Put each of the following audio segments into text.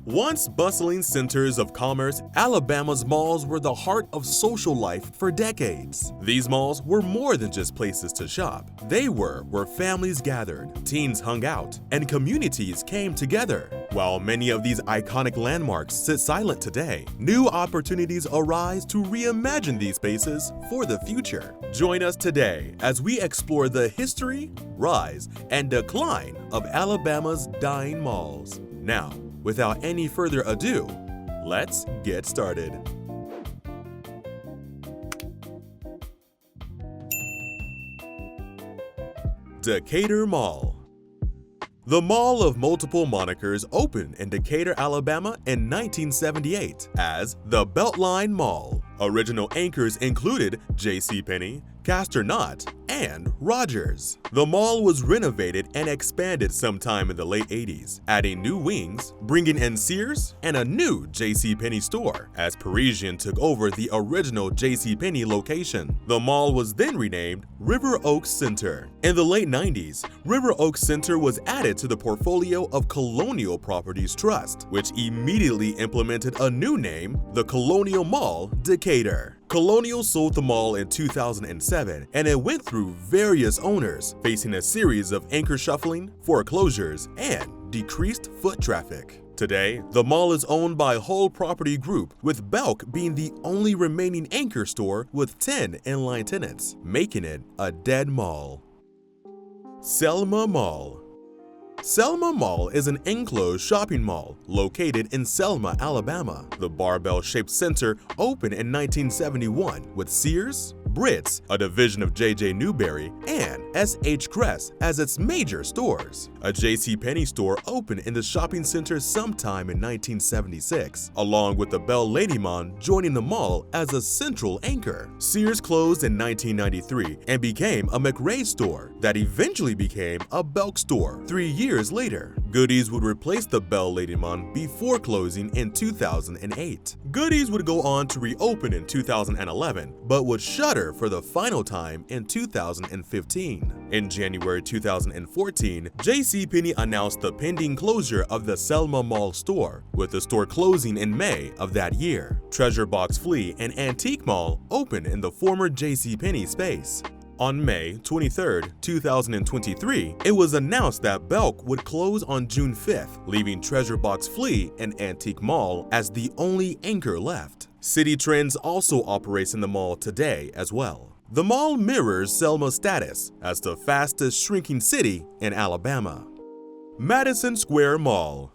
Once bustling centers of commerce, Alabama's malls were the heart of social life for decades. These malls were more than just places to shop. They were where families gathered, teens hung out, and communities came together. While many of these iconic landmarks sit silent today, new opportunities arise to reimagine these spaces for the future. Join us today as we explore the history, rise, and decline of Alabama's dying malls. Now, without any further ado, let's get started. Decatur Mall. The mall of multiple monikers opened in Decatur, Alabama in 1978 as the Beltline Mall. Original anchors included JCPenney, Castor Knott, and Rogers. The mall was renovated and expanded sometime in the late 80s, adding new wings, bringing in Sears, and a new JCPenney store, as Parisian took over the original JCPenney location. The mall was then renamed River Oaks Center. In the late 90s, River Oaks Center was added to the portfolio of Colonial Properties Trust, which immediately implemented a new name, the Colonial Mall Decatur. Colonial sold the mall in 2007, and it went through various owners, facing a series of anchor shuffling, foreclosures, and decreased foot traffic. Today, the mall is owned by Hull Property Group, with Belk being the only remaining anchor store with 10 inline tenants, making it a dead mall. Selma Mall. Selma Mall is an enclosed shopping mall located in Selma, Alabama. The barbell-shaped center opened in 1971 with Sears, Brits, a division of J.J. Newberry, and S.H. Kress as its major stores. A JCPenney store opened in the shopping center sometime in 1976, along with the Belle Ladymon joining the mall as a central anchor. Sears closed in 1993 and became a McRae store that eventually became a Belk store 3 years later. Goodies would replace the Belle Ladymon before closing in 2008. Goodies would go on to reopen in 2011, but would shutter for the final time in 2015. In January 2014, JCPenney announced the pending closure of the Selma Mall store, with the store closing in May of that year. Treasure Box Flea and Antique Mall opened in the former JCPenney space. On May 23, 2023, it was announced that Belk would close on June 5th, leaving Treasure Box Flea and Antique Mall as the only anchor left. City Trends also operates in the mall today as well. The mall mirrors Selma's status as the fastest shrinking city in Alabama. Madison Square Mall.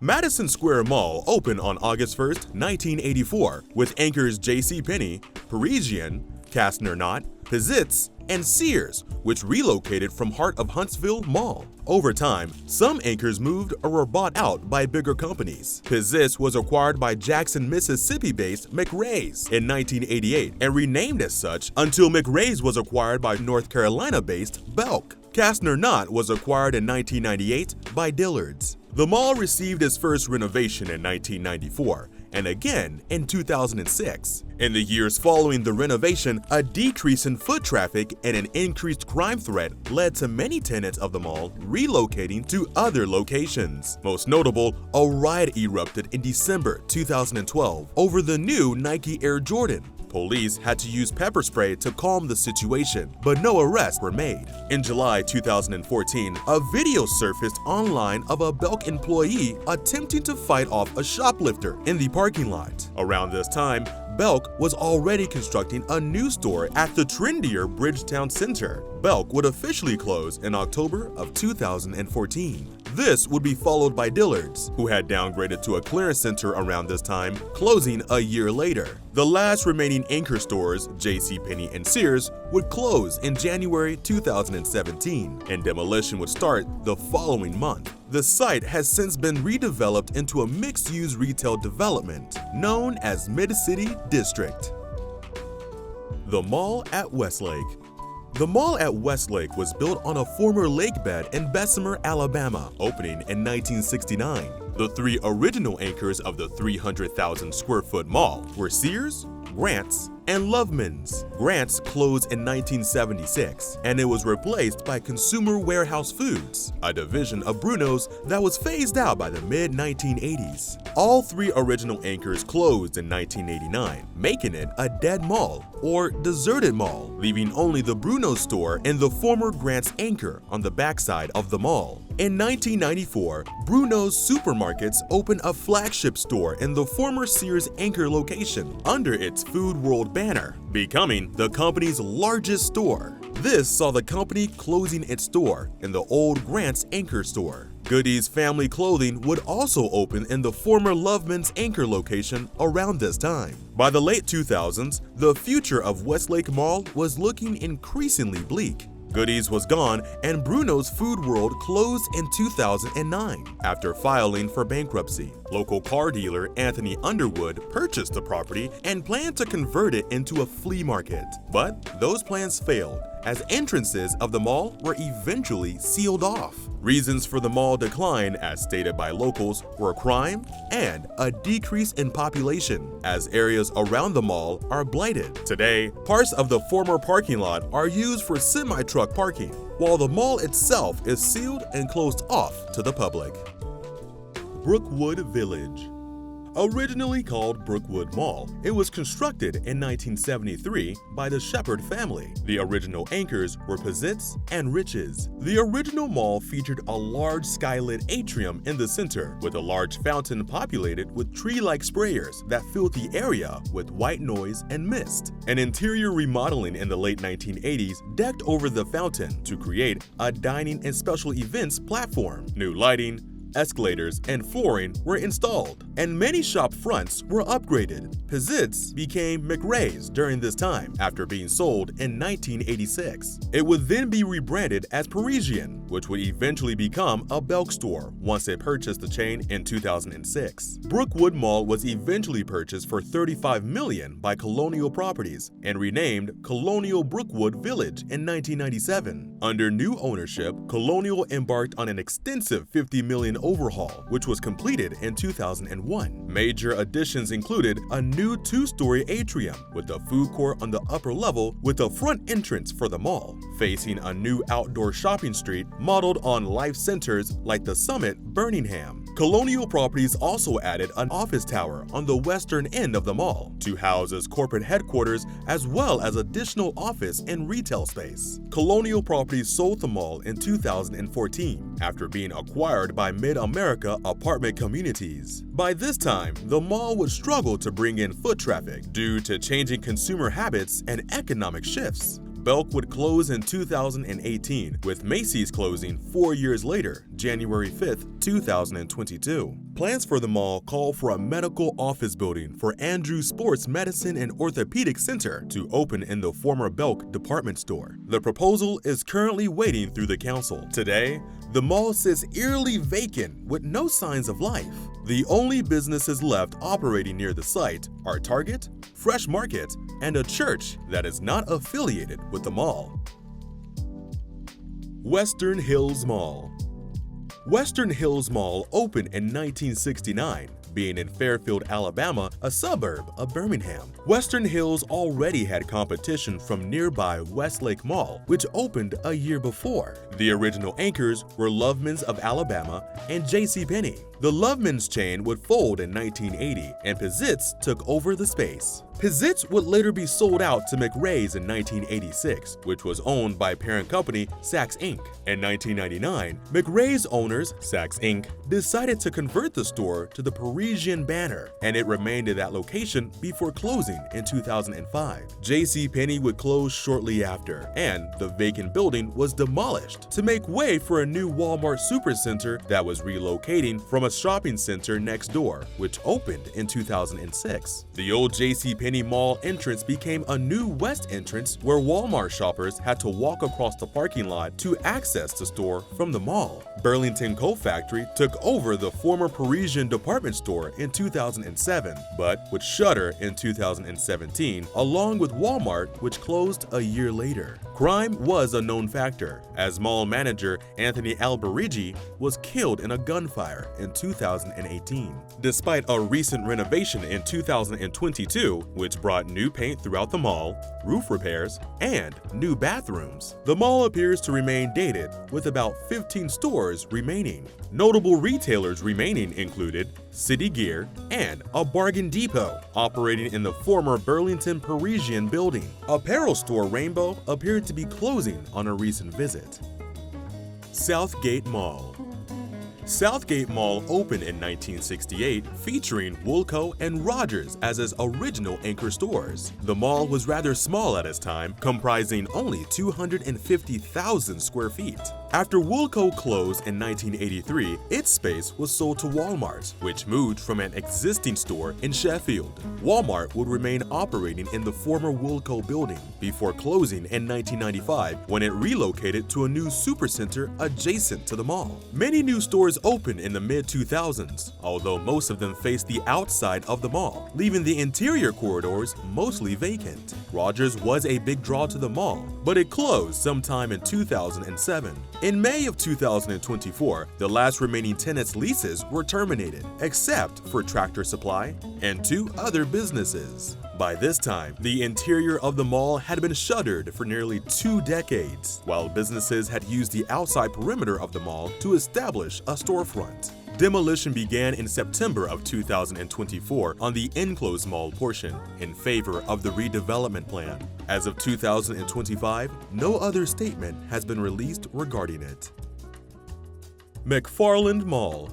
Madison Square Mall opened on August 1, 1984, with anchors JCPenney, Parisian, Castor Knott, Pizzitz, and Sears, which relocated from heart of Huntsville Mall. Over time, some anchors moved or were bought out by bigger companies. Pizzitz was acquired by Jackson, Mississippi-based McRae's in 1988 and renamed as such until McRae's was acquired by North Carolina-based Belk. Castor Knott was acquired in 1998 by Dillard's. The mall received its first renovation in 1994 and again in 2006. In the years following the renovation, a decrease in foot traffic and an increased crime threat led to many tenants of the mall relocating to other locations. Most notable, a riot erupted in December 2012 over the new Nike Air Jordan. Police had to use pepper spray to calm the situation, but no arrests were made. In July 2014, a video surfaced online of a Belk employee attempting to fight off a shoplifter in the parking lot. Around this time, Belk was already constructing a new store at the trendier Bridgetown Center. Belk would officially close in October of 2014. This would be followed by Dillard's, who had downgraded to a clearance center around this time, closing a year later. The last remaining anchor stores, JCPenney and Sears, would close in January 2017, and demolition would start the following month. The site has since been redeveloped into a mixed-use retail development known as Mid-City District. The Mall at Westlake. The mall at Westlake was built on a former lake bed in Bessemer, Alabama, opening in 1969. The three original anchors of the 300,000 square foot mall were Sears, Grant's, and Loveman's. Grant's closed in 1976, and it was replaced by Consumer Warehouse Foods, a division of Bruno's that was phased out by the mid-1980s. All three original anchors closed in 1989, making it a dead mall or deserted mall, leaving only the Bruno's store and the former Grant's anchor on the backside of the mall. In 1994, Bruno's Supermarkets opened a flagship store in the former Sears anchor location under its Food World banner, becoming the company's largest store. This saw the company closing its store in the old Grant's anchor store. Goody's Family Clothing would also open in the former Loveman's anchor location around this time. By the late 2000s, the future of Westlake Mall was looking increasingly bleak. Goody's was gone, and Bruno's Food World closed in 2009 after filing for bankruptcy. Local car dealer Anthony Underwood purchased the property and planned to convert it into a flea market. But those plans failed, as entrances of the mall were eventually sealed off. Reasons for the mall decline, as stated by locals, were crime and a decrease in population, as areas around the mall are blighted. Today, parts of the former parking lot are used for semi-truck parking, while the mall itself is sealed and closed off to the public. Brookwood Village. Originally called Brookwood Mall, it was constructed in 1973 by the Shepherd family. The original anchors were Pizzitz and Riches. The original mall featured a large skylit atrium in the center, with a large fountain populated with tree-like sprayers that filled the area with white noise and mist. An interior remodeling in the late 1980s decked over the fountain to create a dining and special events platform. New lighting, escalators, and flooring were installed, and many shop fronts were upgraded. Pizzitz became McRae's during this time after being sold in 1986. It would then be rebranded as Parisian, which would eventually become a Belk store once it purchased the chain in 2006. Brookwood Mall was eventually purchased for $35 million by Colonial Properties and renamed Colonial Brookwood Village in 1997. Under new ownership, Colonial embarked on an extensive $50 million overhaul, which was completed in 2001. Major additions included a new two-story atrium with a food court on the upper level with a front entrance for the mall, facing a new outdoor shopping street modeled on life centers like the Summit, Birmingham. Colonial Properties also added an office tower on the western end of the mall to house its corporate headquarters as well as additional office and retail space. Colonial Properties sold the mall in 2014 after being acquired by Mid-America Apartment Communities. By this time, the mall would struggle to bring in foot traffic due to changing consumer habits and economic shifts. Belk would close in 2018, with Macy's closing 4 years later, January 5, 2022. Plans for the mall call for a medical office building for Andrew Sports Medicine and Orthopedic Center to open in the former Belk department store. The proposal is currently waiting through the council. Today, the mall sits eerily vacant with no signs of life. The only businesses left operating near the site are Target, Fresh Market, and a church that is not affiliated with the mall. Western Hills Mall. Western Hills Mall opened in 1969, being in Fairfield, Alabama, a suburb of Birmingham. Western Hills already had competition from nearby Westlake Mall, which opened a year before. The original anchors were Loveman's of Alabama and JCPenney. The Loveman's chain would fold in 1980, and Pizzitz took over the space. Pizzitz would later be sold out to McRae's in 1986, which was owned by parent company Saks Inc. In 1999, McRae's owners, Saks Inc., decided to convert the store to the Parisian banner, and it remained at that location before closing in 2005. JCPenney would close shortly after, and the vacant building was demolished to make way for a new Walmart supercenter that was relocating from a shopping center next door, which opened in 2006. The old JCPenney Mall entrance became a new west entrance where Walmart shoppers had to walk across the parking lot to access access the store from the mall. Burlington Coat Factory took over the former Parisian department store in 2007, but would shutter in 2017, along with Walmart, which closed a year later. Crime was a known factor, as mall manager Anthony Alberigi was killed in a gunfire in 2018. Despite a recent renovation in 2022, which brought new paint throughout the mall, roof repairs, and new bathrooms, the mall appears to remain dated, with about 15 stores remaining. Notable retailers remaining included City Gear and a Bargain Depot, operating in the former Burlington Parisian building. Apparel store Rainbow appeared to be closing on a recent visit. Southgate Mall. Southgate Mall opened in 1968, featuring Woolco and Rogers as its original anchor stores. The mall was rather small at its time, comprising only 250,000 square feet. After Woolco closed in 1983, its space was sold to Walmart, which moved from an existing store in Sheffield. Walmart would remain operating in the former Woolco building before closing in 1995 when it relocated to a new supercenter adjacent to the mall. Many new stores opened in the mid-2000s, although most of them faced the outside of the mall, leaving the interior corridors mostly vacant. Rogers was a big draw to the mall, but it closed sometime in 2007. In May of 2024, the last remaining tenants' leases were terminated, except for Tractor Supply and 2 other businesses. By this time, the interior of the mall had been shuttered for nearly 2 decades, while businesses had used the outside perimeter of the mall to establish a storefront. Demolition began in September of 2024 on the enclosed mall portion in favor of the redevelopment plan. As of 2025, no other statement has been released regarding it. McFarland Mall.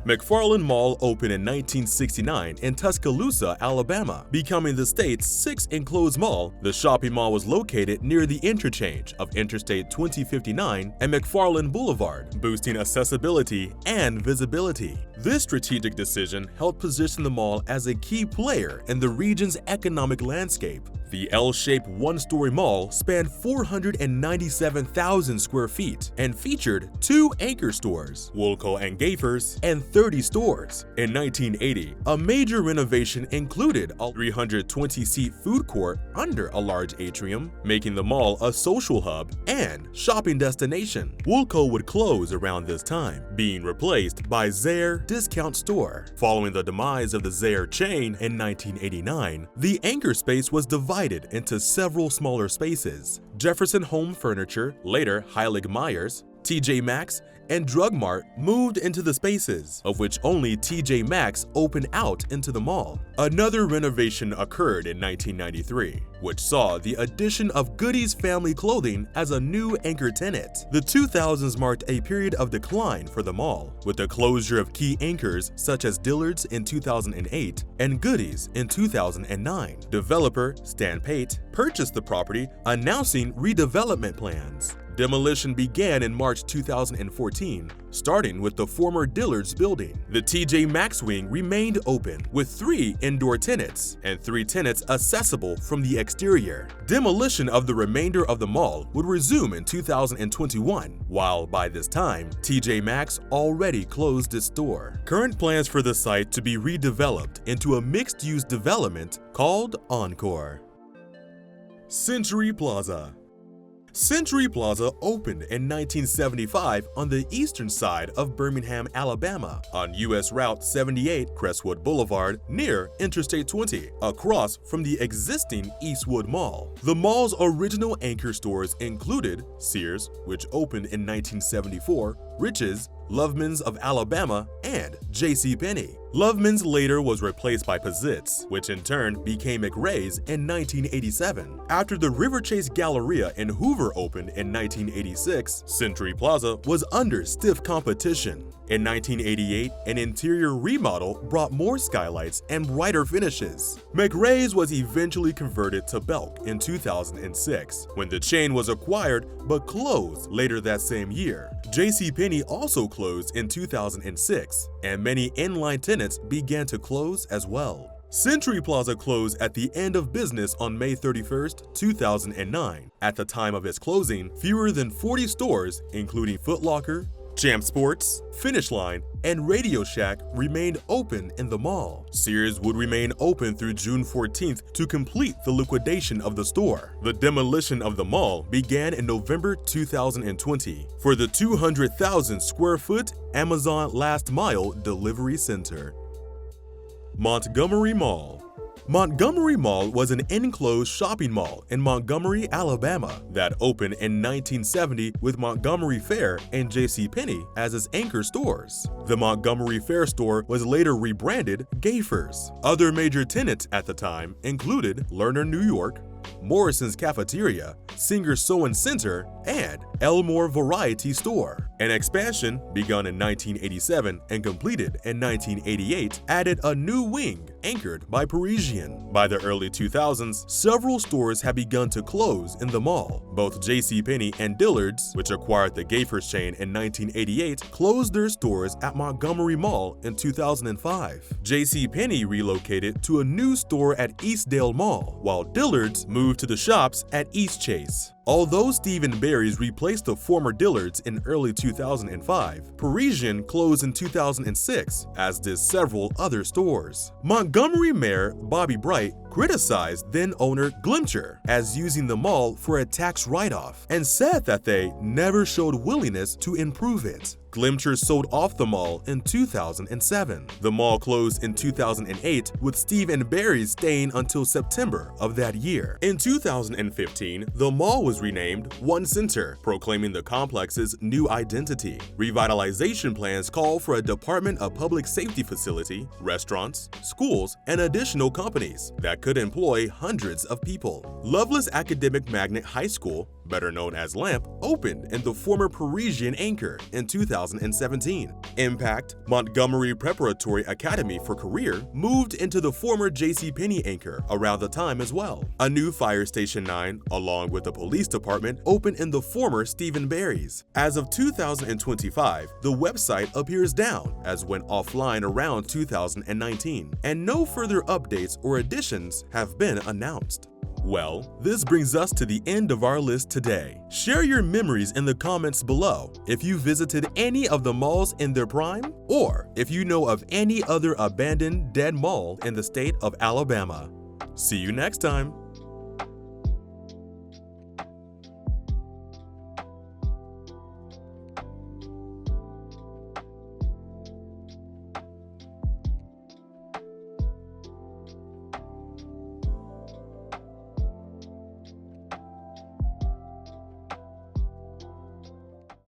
McFarland Mall opened in 1969 in Tuscaloosa, Alabama, becoming the state's 6th enclosed mall. The shopping mall was located near the interchange of Interstate 2059 and McFarland Boulevard, boosting accessibility and visibility. This strategic decision helped position the mall as a key player in the region's economic landscape. The L-shaped one-story mall spanned 497,000 square feet and featured 2 anchor stores, Woolco and Gaffer's, and 30 stores. In 1980, a major renovation included a 320-seat food court under a large atrium, making the mall a social hub and shopping destination. Woolco would close around this time, being replaced by Zayre Discount Store. Following the demise of the Zayre chain in 1989, the anchor space was divided into several smaller spaces. Jefferson Home Furniture, later Heilig Myers, TJ Maxx, and Drug Mart moved into the spaces, of which only TJ Maxx opened out into the mall. Another renovation occurred in 1993, which saw the addition of Goody's Family Clothing as a new anchor tenant. The 2000s marked a period of decline for the mall, with the closure of key anchors such as Dillard's in 2008 and Goody's in 2009. Developer Stan Pate purchased the property, announcing redevelopment plans. Demolition began in March 2014, starting with the former Dillard's building. The TJ Maxx wing remained open, with 3 indoor tenants and 3 tenants accessible from the exterior. Demolition of the remainder of the mall would resume in 2021, while by this time, TJ Maxx already closed its store. Current plans for the site to be redeveloped into a mixed-use development called Encore. Century Plaza. Century Plaza opened in 1975 on the eastern side of Birmingham, Alabama, on U.S. Route 78 Crestwood Boulevard near Interstate 20, across from the existing Eastwood Mall. The mall's original anchor stores included Sears, which opened in 1974, Rich's, Loveman's of Alabama, and JCPenney. Loveman's later was replaced by Pizitz, which in turn became McRae's in 1987. After the Riverchase Galleria in Hoover opened in 1986, Century Plaza was under stiff competition. In 1988, an interior remodel brought more skylights and brighter finishes. McRae's was eventually converted to Belk in 2006, when the chain was acquired but closed later that same year. JCPenney also closed in 2006, and many inline tenants began to close as well. Century Plaza closed at the end of business on May 31, 2009. At the time of its closing, fewer than 40 stores, including Foot Locker, Champ Sports, Finish Line, and Radio Shack remained open in the mall. Sears would remain open through June 14th to complete the liquidation of the store. The demolition of the mall began in November 2020 for the 200,000 square foot Amazon Last Mile Delivery Center. Montgomery Mall. Montgomery Mall was an enclosed shopping mall in Montgomery, Alabama that opened in 1970 with Montgomery Fair and JCPenney as its anchor stores. The Montgomery Fair store was later rebranded Gayfers. Other major tenants at the time included Lerner, New York, Morrison's Cafeteria, Singer Sewing Center, and Elmore Variety Store. An expansion, begun in 1987 and completed in 1988, added a new wing anchored by Parisian. By the early 2000s, several stores had begun to close in the mall. Both JCPenney and Dillard's, which acquired the Gayfers chain in 1988, closed their stores at Montgomery Mall in 2005. JCPenney relocated to a new store at Eastdale Mall, while Dillard's moved to the shops at East Chase. Although Steve & Barry's replaced the former Dillard's in early 2005, Parisian closed in 2006, as did several other stores. Montgomery Mayor Bobby Bright criticized then-owner Glimcher as using the mall for a tax write-off and said that they never showed willingness to improve it. Glimcher sold off the mall in 2007. The mall closed in 2008, with Steve & Barry's staying until September of that year. In 2015, the mall was renamed One Center, proclaiming the complex's new identity. Revitalization plans call for a Department of Public Safety facility, restaurants, schools, and additional companies that could employ hundreds of people. Loveless Academic Magnet High School, better known as LAMP, opened in the former Parisian anchor in 2017. Impact, Montgomery Preparatory Academy for Career, moved into the former JCPenney anchor around the time as well. A new Fire Station 9, along with the police department, opened in the former Steve & Barry's. As of 2025, the website appears down, as went offline around 2019, and no further updates or additions have been announced. Well, this brings us to the end of our list today. Share your memories in the comments below if you visited any of the malls in their prime, or if you know of any other abandoned dead mall in the state of Alabama. See you next time.